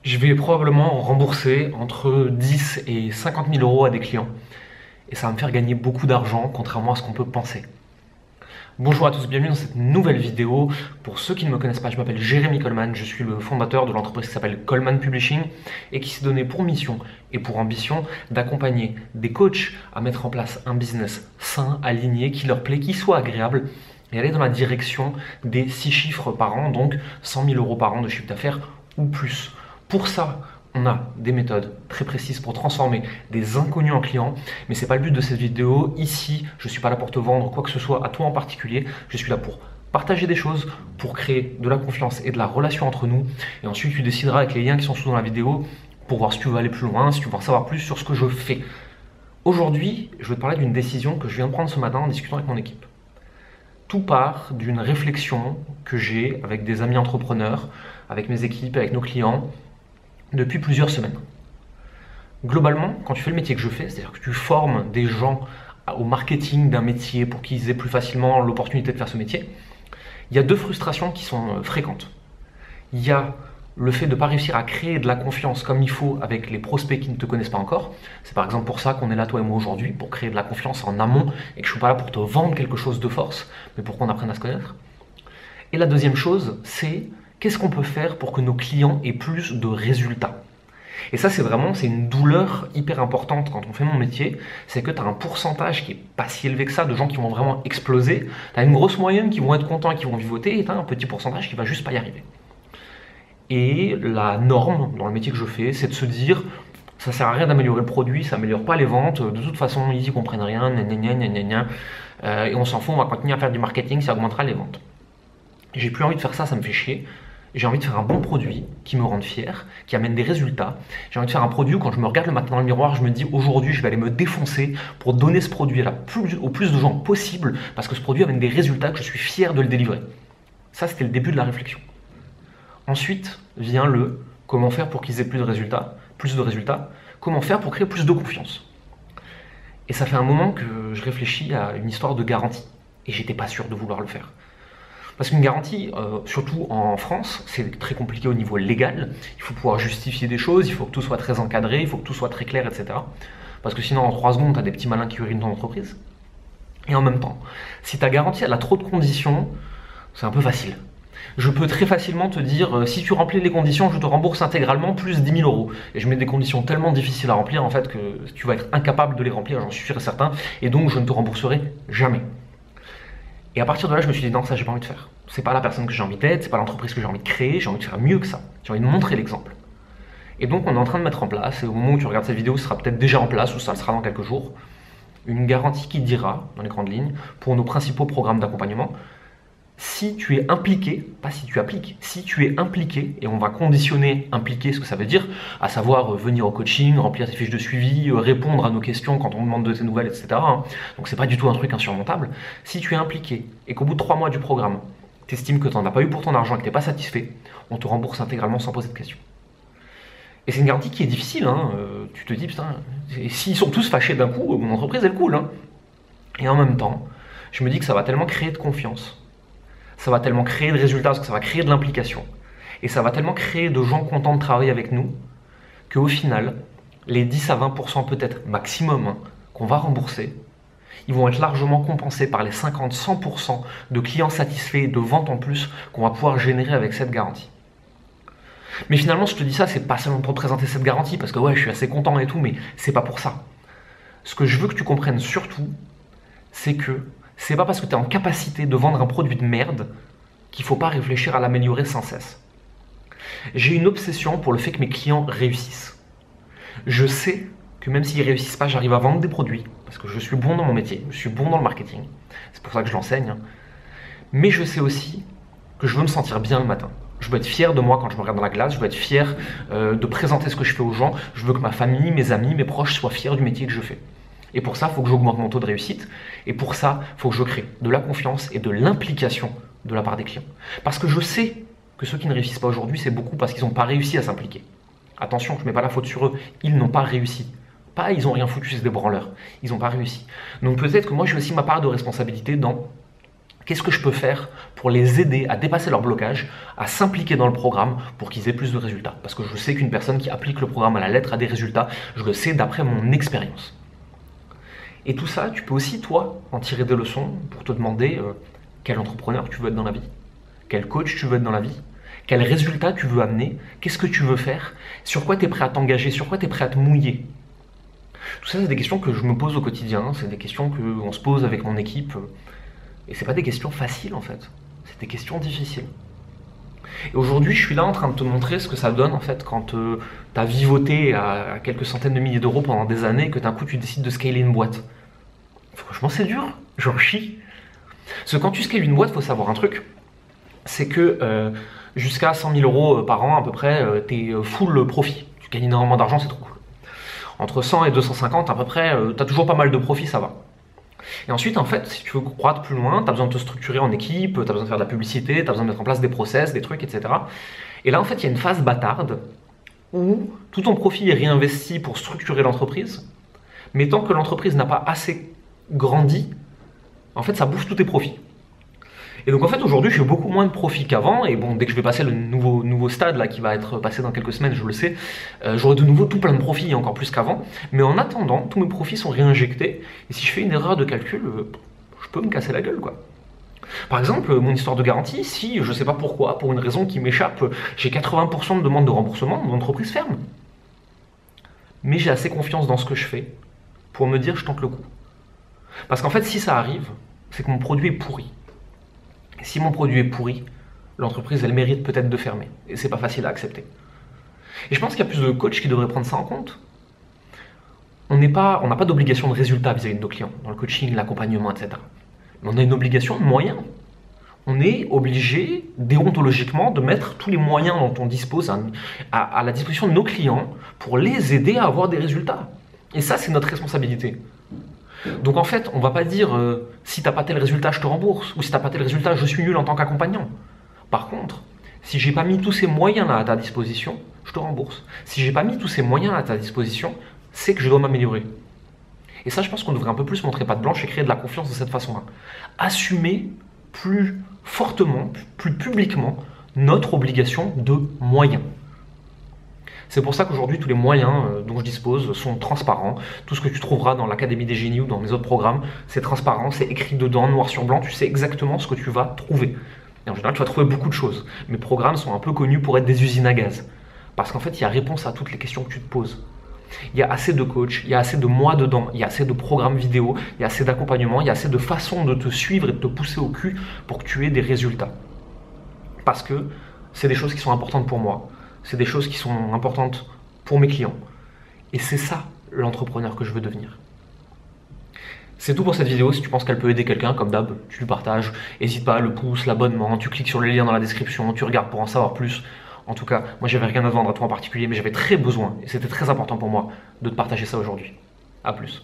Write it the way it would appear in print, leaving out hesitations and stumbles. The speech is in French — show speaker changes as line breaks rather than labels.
Je vais probablement rembourser entre 10 et 50 000 euros à des clients. Et ça va me faire gagner beaucoup d'argent, contrairement à ce qu'on peut penser. Bonjour à tous, bienvenue dans cette nouvelle vidéo. Pour ceux qui ne me connaissent pas, je m'appelle Jérémy Coleman, je suis le fondateur de l'entreprise qui s'appelle Coleman Publishing et qui s'est donné pour mission et pour ambition d'accompagner des coachs à mettre en place un business sain, aligné, qui leur plaît, qui soit agréable et aller dans la direction des 6 chiffres par an, donc 100 000 euros par an de chiffre d'affaires ou plus. Pour ça, on a des méthodes très précises pour transformer des inconnus en clients, mais ce n'est pas le but de cette vidéo. Ici, je ne suis pas là pour te vendre quoi que ce soit à toi en particulier, je suis là pour partager des choses, pour créer de la confiance et de la relation entre nous, et ensuite tu décideras avec les liens qui sont sous dans la vidéo pour voir si tu veux aller plus loin, si tu veux en savoir plus sur ce que je fais. Aujourd'hui, je vais te parler d'une décision que je viens de prendre ce matin en discutant avec mon équipe. Tout part d'une réflexion que j'ai avec des amis entrepreneurs, avec mes équipes, avec nos clients, depuis plusieurs semaines. Globalement, quand tu fais le métier que je fais, c'est-à-dire que tu formes des gens au marketing d'un métier pour qu'ils aient plus facilement l'opportunité de faire ce métier, il y a deux frustrations qui sont fréquentes. Il y a le fait de ne pas réussir à créer de la confiance comme il faut avec les prospects qui ne te connaissent pas encore. C'est par exemple pour ça qu'on est là, toi et moi, aujourd'hui, pour créer de la confiance en amont et que je ne suis pas là pour te vendre quelque chose de force, mais pour qu'on apprenne à se connaître. Et la deuxième chose, c'est qu'est-ce qu'on peut faire pour que nos clients aient plus de résultats? Et ça, c'est une douleur hyper importante quand on fait mon métier, c'est que tu as un pourcentage qui n'est pas si élevé que ça de gens qui vont vraiment exploser, tu as une grosse moyenne qui vont être contents et qui vont vivoter, et tu as un petit pourcentage qui va juste pas y arriver. Et la norme dans le métier que je fais, c'est de se dire, ça sert à rien d'améliorer le produit, ça améliore pas les ventes, de toute façon, ils y comprennent rien, et on s'en fout, on va continuer à faire du marketing, ça augmentera les ventes. J'ai plus envie de faire ça, ça me fait chier. J'ai envie de faire un bon produit qui me rende fier, qui amène des résultats. J'ai envie de faire un produit où quand je me regarde le matin dans le miroir, je me dis aujourd'hui je vais aller me défoncer pour donner ce produit au plus de gens possible parce que ce produit amène des résultats, que je suis fier de le délivrer. Ça, c'était le début de la réflexion. Ensuite vient le comment faire pour qu'ils aient plus de résultats, comment faire pour créer plus de confiance. Et ça fait un moment que je réfléchis à une histoire de garantie et j'étais pas sûr de vouloir le faire. Parce qu'une garantie, surtout en France, c'est très compliqué au niveau légal. Il faut pouvoir justifier des choses, il faut que tout soit très encadré, il faut que tout soit très clair, etc. Parce que sinon, en 3 secondes, tu as des petits malins qui ruinent ton entreprise. Et en même temps, si ta garantie elle a trop de conditions, c'est un peu facile. Je peux très facilement te dire, si tu remplis les conditions, je te rembourse intégralement plus 10 000 euros. Et je mets des conditions tellement difficiles à remplir, en fait, que tu vas être incapable de les remplir, j'en suis sûr et certain. Et donc, je ne te rembourserai jamais. Et à partir de là, je me suis dit non, ça j'ai pas envie de faire. C'est pas la personne que j'ai envie d'être, c'est pas l'entreprise que j'ai envie de créer, j'ai envie de faire mieux que ça. J'ai envie de montrer l'exemple. Et donc on est en train de mettre en place, et au moment où tu regardes cette vidéo, ce sera peut-être déjà en place, ou ça le sera dans quelques jours, une garantie qui dira, dans les grandes lignes, pour nos principaux programmes d'accompagnement, si tu es impliqué, pas si tu appliques, si tu es impliqué, et on va conditionner impliqué ce que ça veut dire, à savoir venir au coaching, remplir tes fiches de suivi, répondre à nos questions quand on demande de tes nouvelles, etc. Donc c'est pas du tout un truc insurmontable. Si tu es impliqué et qu'au bout de 3 mois du programme, tu estimes que tu n'en as pas eu pour ton argent et que tu n'es pas satisfait, on te rembourse intégralement sans poser de questions. Et c'est une garantie qui est difficile, tu te dis, putain, s'ils sont tous fâchés d'un coup, mon entreprise elle coule. Et en même temps, je me dis que ça va tellement créer de confiance, ça va tellement créer de résultats, parce que ça va créer de l'implication, et ça va tellement créer de gens contents de travailler avec nous, qu'au final, les 10 à 20% peut-être maximum qu'on va rembourser, ils vont être largement compensés par les 50-100% de clients satisfaits et de ventes en plus qu'on va pouvoir générer avec cette garantie. Mais finalement, je te dis ça, c'est pas seulement pour te présenter cette garantie, parce que ouais, je suis assez content et tout, mais c'est pas pour ça. Ce que je veux que tu comprennes surtout, c'est que c'est pas parce que tu es en capacité de vendre un produit de merde qu'il faut pas réfléchir à l'améliorer sans cesse. J'ai une obsession pour le fait que mes clients réussissent. Je sais que même s'ils réussissent pas, j'arrive à vendre des produits, parce que je suis bon dans mon métier, je suis bon dans le marketing, c'est pour ça que je l'enseigne. Mais je sais aussi que je veux me sentir bien le matin. Je veux être fier de moi quand je me regarde dans la glace, je veux être fier de présenter ce que je fais aux gens, je veux que ma famille, mes amis, mes proches soient fiers du métier que je fais. Et pour ça, il faut que j'augmente mon taux de réussite. Et pour ça, il faut que je crée de la confiance et de l'implication de la part des clients. Parce que je sais que ceux qui ne réussissent pas aujourd'hui, c'est beaucoup parce qu'ils n'ont pas réussi à s'impliquer. Attention, je ne mets pas la faute sur eux. Ils n'ont pas réussi. Pas, ils n'ont rien foutu, c'est des branleurs. Ils n'ont pas réussi. Donc peut-être que moi, j'ai aussi ma part de responsabilité dans Qu'est-ce que je peux faire pour les aider à dépasser leur blocage, à s'impliquer dans le programme pour qu'ils aient plus de résultats? Parce que je sais qu'une personne qui applique le programme à la lettre a des résultats, je le sais d'après mon expérience. Et tout ça, tu peux aussi, toi, en tirer des leçons pour te demander quel entrepreneur tu veux être dans la vie, quel coach tu veux être dans la vie, quel résultat tu veux amener, qu'est-ce que tu veux faire, sur quoi tu es prêt à t'engager, sur quoi tu es prêt à te mouiller. Tout ça, c'est des questions que je me pose au quotidien, c'est des questions qu'on se pose avec mon équipe. Et c'est pas des questions faciles en fait, c'est des questions difficiles. Et aujourd'hui, je suis là en train de te montrer ce que ça donne en fait quand tu as vivoté à quelques centaines de milliers d'euros pendant des années et que d'un coup tu décides de scaler une boîte. Franchement, c'est dur, j'en chie. Parce que quand tu scales une boîte, il faut savoir un truc, c'est que jusqu'à 100 000 euros par an à peu près, tu es full profit. Tu gagnes énormément d'argent, c'est trop cool. Entre 100 et 250 à peu près, tu as toujours pas mal de profit, ça va. Et ensuite, en fait, si tu veux croître plus loin, tu as besoin de te structurer en équipe, tu as besoin de faire de la publicité, tu as besoin de mettre en place des process, des trucs, etc. Et là, en fait, il y a une phase bâtarde où tout ton profit est réinvesti pour structurer l'entreprise, mais tant que l'entreprise n'a pas assez grandi, en fait, ça bouffe tous tes profits. Et donc en fait aujourd'hui je fais beaucoup moins de profits qu'avant, et bon, dès que je vais passer le nouveau stade là qui va être passé dans quelques semaines, je le sais, j'aurai de nouveau tout plein de profits, encore plus qu'avant, mais en attendant tous mes profits sont réinjectés, et si je fais une erreur de calcul, je peux me casser la gueule quoi. Par exemple, mon histoire de garantie, si je sais pas pourquoi, pour une raison qui m'échappe, j'ai 80% de demandes de remboursement, mon entreprise ferme. Mais j'ai assez confiance dans ce que je fais pour me dire je tente le coup. Parce qu'en fait si ça arrive, c'est que mon produit est pourri. Si mon produit est pourri, l'entreprise, elle mérite peut-être de fermer. Et c'est pas facile à accepter. Et je pense qu'il y a plus de coachs qui devraient prendre ça en compte. On n'a pas d'obligation de résultat vis-à-vis de nos clients, dans le coaching, l'accompagnement, etc. Mais on a une obligation de moyens. On est obligé, déontologiquement, de mettre tous les moyens dont on dispose à la disposition de nos clients pour les aider à avoir des résultats. Et ça, c'est notre responsabilité. Donc en fait, on va pas dire si t'as pas tel résultat, je te rembourse, ou si t'as pas tel résultat, je suis nul en tant qu'accompagnant. Par contre, si j'ai pas mis tous ces moyens-là à ta disposition, je te rembourse. Si j'ai pas mis tous ces moyens-là à ta disposition, c'est que je dois m'améliorer. Et ça, je pense qu'on devrait un peu plus montrer patte blanche et créer de la confiance de cette façon-là. Assumer plus fortement, plus publiquement, notre obligation de moyens. C'est pour ça qu'aujourd'hui, tous les moyens dont je dispose sont transparents. Tout ce que tu trouveras dans l'Académie des Génies ou dans mes autres programmes, c'est transparent, c'est écrit dedans, noir sur blanc, tu sais exactement ce que tu vas trouver. Et en général, tu vas trouver beaucoup de choses. Mes programmes sont un peu connus pour être des usines à gaz. Parce qu'en fait, il y a réponse à toutes les questions que tu te poses. Il y a assez de coachs, il y a assez de moi dedans, il y a assez de programmes vidéo, il y a assez d'accompagnement, il y a assez de façons de te suivre et de te pousser au cul pour que tu aies des résultats. Parce que c'est des choses qui sont importantes pour moi. C'est des choses qui sont importantes pour mes clients. Et c'est ça l'entrepreneur que je veux devenir. C'est tout pour cette vidéo. Si tu penses qu'elle peut aider quelqu'un, comme d'hab, tu lui partages. N'hésite pas, le pouce, l'abonnement, tu cliques sur le lien dans la description, tu regardes pour en savoir plus. En tout cas, moi j'avais rien à te vendre à toi en particulier, mais j'avais très besoin, et c'était très important pour moi, de te partager ça aujourd'hui. A plus.